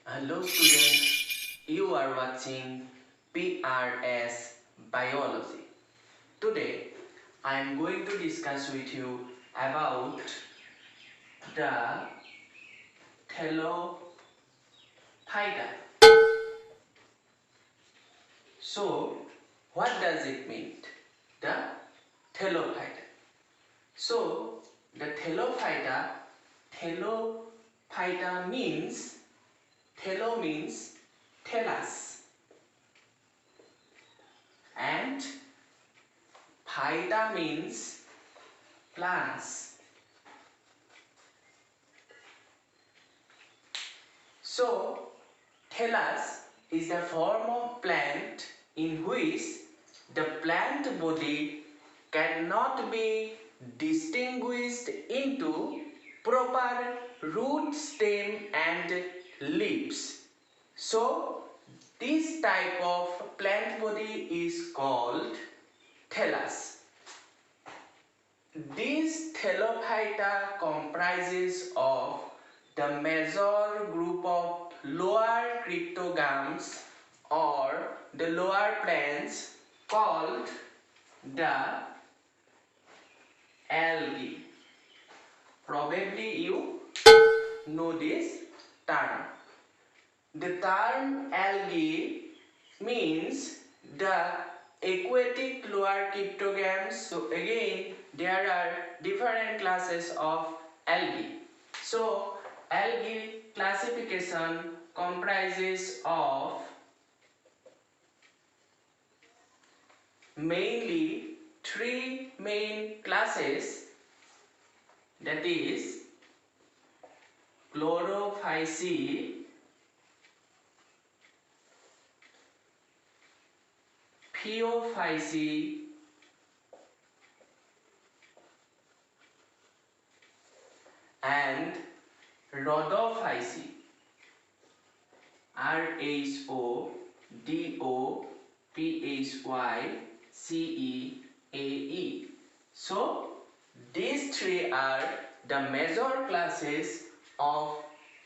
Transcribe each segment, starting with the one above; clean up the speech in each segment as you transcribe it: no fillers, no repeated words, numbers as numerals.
Hello students, you are watching PRS Biology. Today I am going to discuss with you about the Thallophyta. So what does it mean? The Thallophyta. So the Thallophyta means, Thallo means thallus and phyta means plants. So thallus is the form of plant in which the plant body cannot be distinguished into proper root, stem and leaves. So this type of plant body is called thallus. This Thallophyta comprises of the major group of lower cryptogams or the lower plants called the algae. Probably you know this term. The term algae means the aquatic lower cryptogams. So again there are different classes of algae. So algae classification comprises of mainly three main classes, that is Chlorophyceae, Phaeophyceae and Rhodophyceae. Rhodophyceae. So these three are the major classes of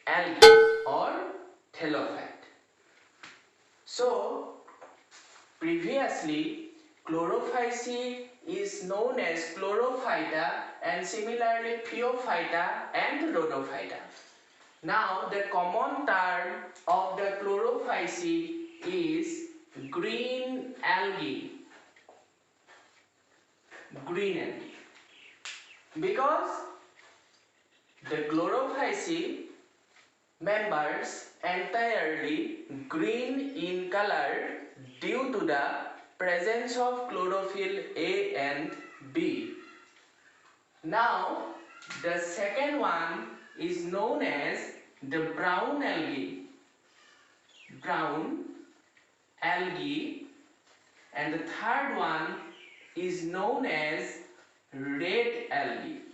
algae or thallophyte. So previously Chlorophyceae is known as Chlorophyta and similarly Phaeophyta and Rhodophyta. Now the common term of the Chlorophyceae is green algae. Green algae. Because the Chlorophyceae members entirely green in color due to the presence of chlorophyll A and B. Now the second one is known as the brown algae. Brown algae, and the third one is known as red algae.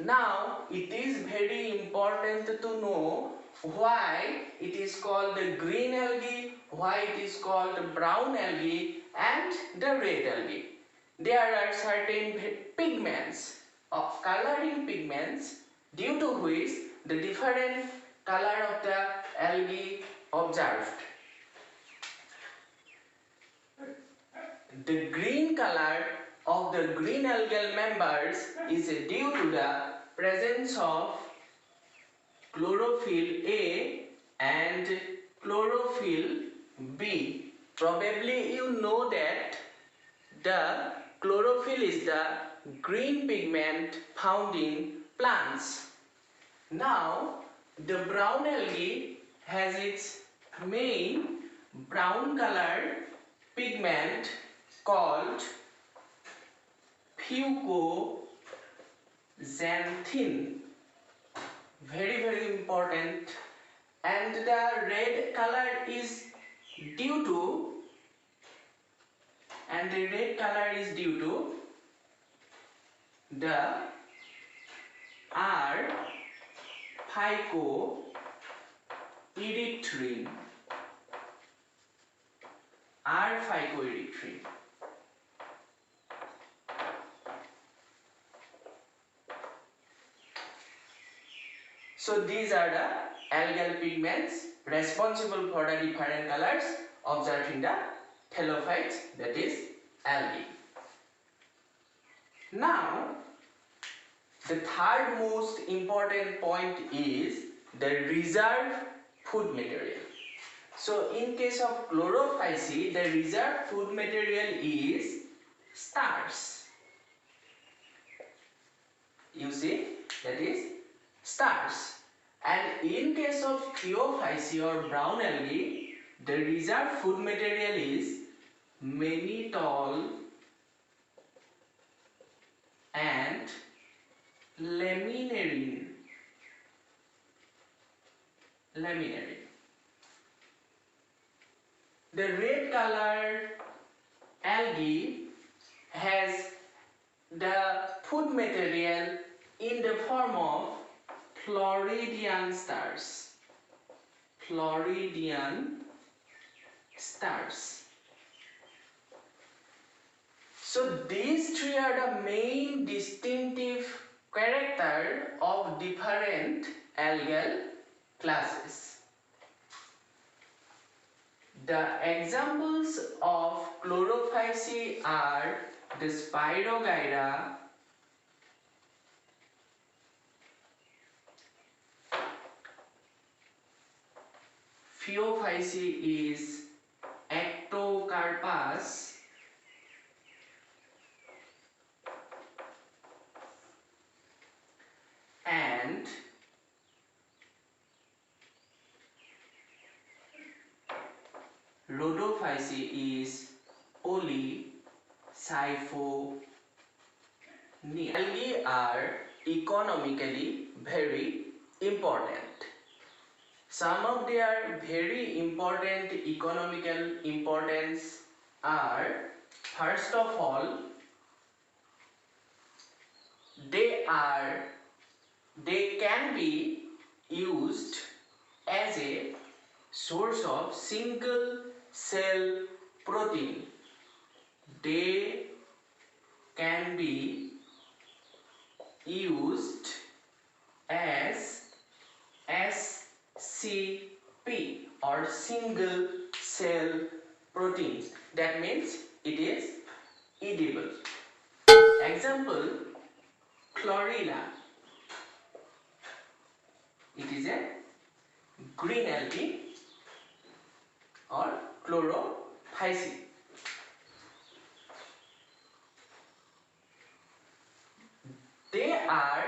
Now it is very important to know why it is called the green algae, why it is called the brown algae and the red algae. There are certain pigments of coloring pigments due to which the different color of the algae observed. The green color of the green algal members is due to the presence of chlorophyll A and chlorophyll B. Probably you know that the chlorophyll is the green pigment found in plants. Now the brown algae has its main brown color pigment called fucoxanthin. Very important. And the red color is due to the R-phycoerythrin. So these are the algal pigments responsible for the different colors observed in the thallophytes, that is algae. Now the third most important point is the reserve food material. So in case of chlorophyceae, the reserve food material is starch. You see, that is starch. And in case of phaeophyceae or brown algae, the reserve food material is mannitol and laminarin. The red colored algae has the food material in the form of Floridian stars. So these three are the main distinctive character of different algal classes. The examples of chlorophyceae are the Spirogyra, Phaeophyceae is Ectocarpus, and Rhodophyceae is Polycyphonia. Algae are economically very important. Some of their very important economical importance are, first of all, they can be used as a source of single cell protein. They can be used as SCP or single cell proteins. That means it is edible. Example, chlorella. It is a green algae or chlorophyceae. They are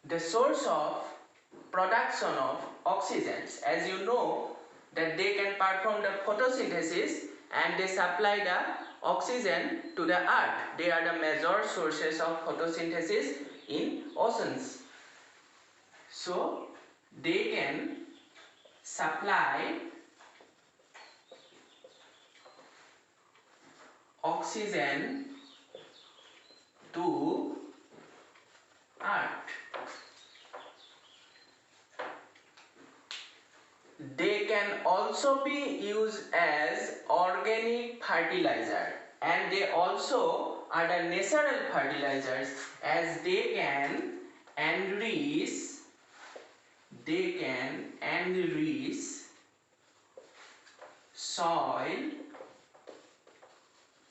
the source of production of oxygens. As you know that they can perform the photosynthesis and they supply the oxygen to the earth. They are the major sources of photosynthesis in oceans. So they can supply oxygen to earth. They can also be used as organic fertilizer, and they also are the natural fertilizers, as they can enrich soil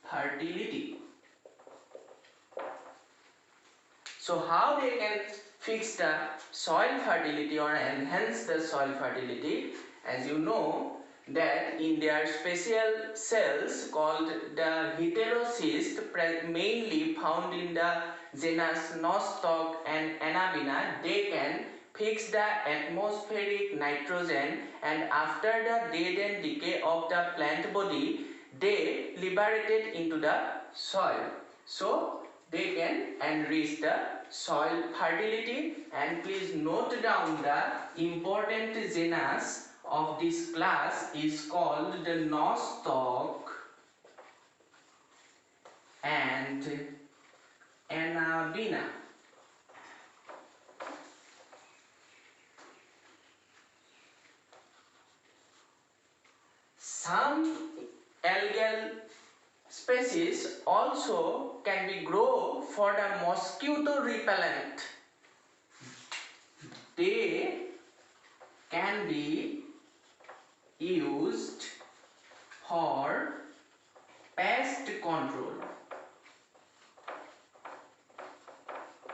fertility. So how they can fix the soil fertility or enhance the soil fertility? As you know that in their special cells called the heterocyst, mainly found in the genus Nostoc and Anabina, they can fix the atmospheric nitrogen, and after the death and decay of the plant body, they liberate it into the soil. So they can enrich the soil fertility. And please note down the important genus of this class is called the Nostoc and Anabina. Some algal species also can be grown for the mosquito repellent. they can be used for pest control.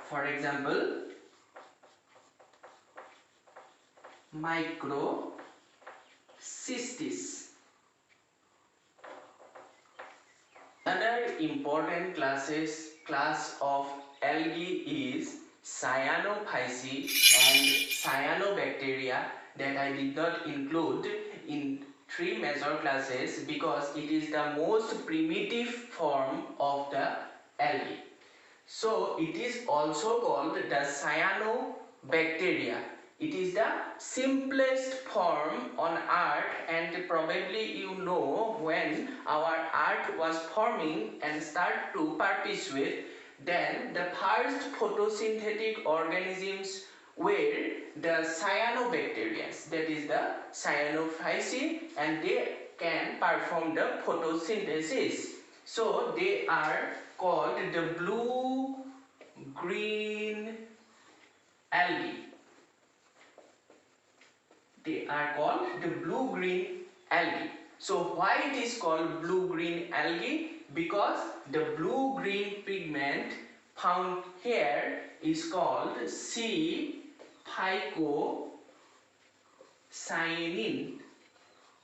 For example, microcystis. Another important class of algae is cyanophyceae and cyanobacteria that I did not include in three major classes because it is the most primitive form of the algae. So it is also called the cyanobacteria. It is the simplest form on earth, and probably you know when our earth was forming and start to perpetuate, then the first photosynthetic organisms were the cyanobacteria, that is the cyanophyceae, and they can perform the photosynthesis. So they are called the blue-green algae. They are called the blue-green algae. So why it is called blue-green algae? Because the blue-green pigment found here is called C-phycocyanin.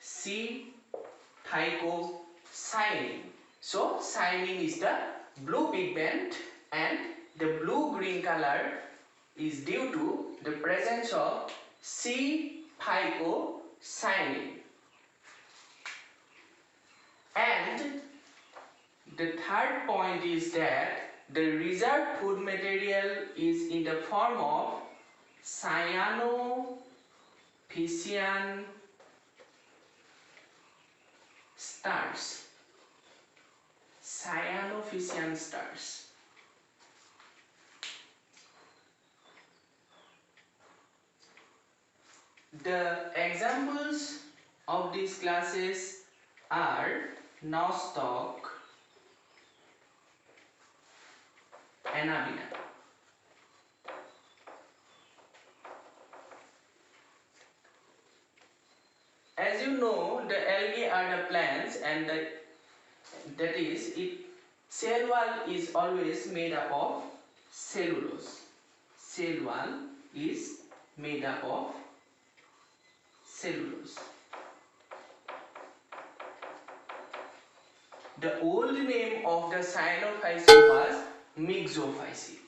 C-phycocyanin. So cyanin is the blue pigment, and the blue-green color is due to the presence of C-phycocyanin. And the third point is that the reserved food material is in the form of cyanophycean stars. Cyanophycean stars. The examples of these classes are nostoc, anabina. As you know, the algae are the plants, and that is, cell wall is always made up of cellulose. Cell wall is made up of cellulose. The old name of the cyanophyceae was Myxophyceae.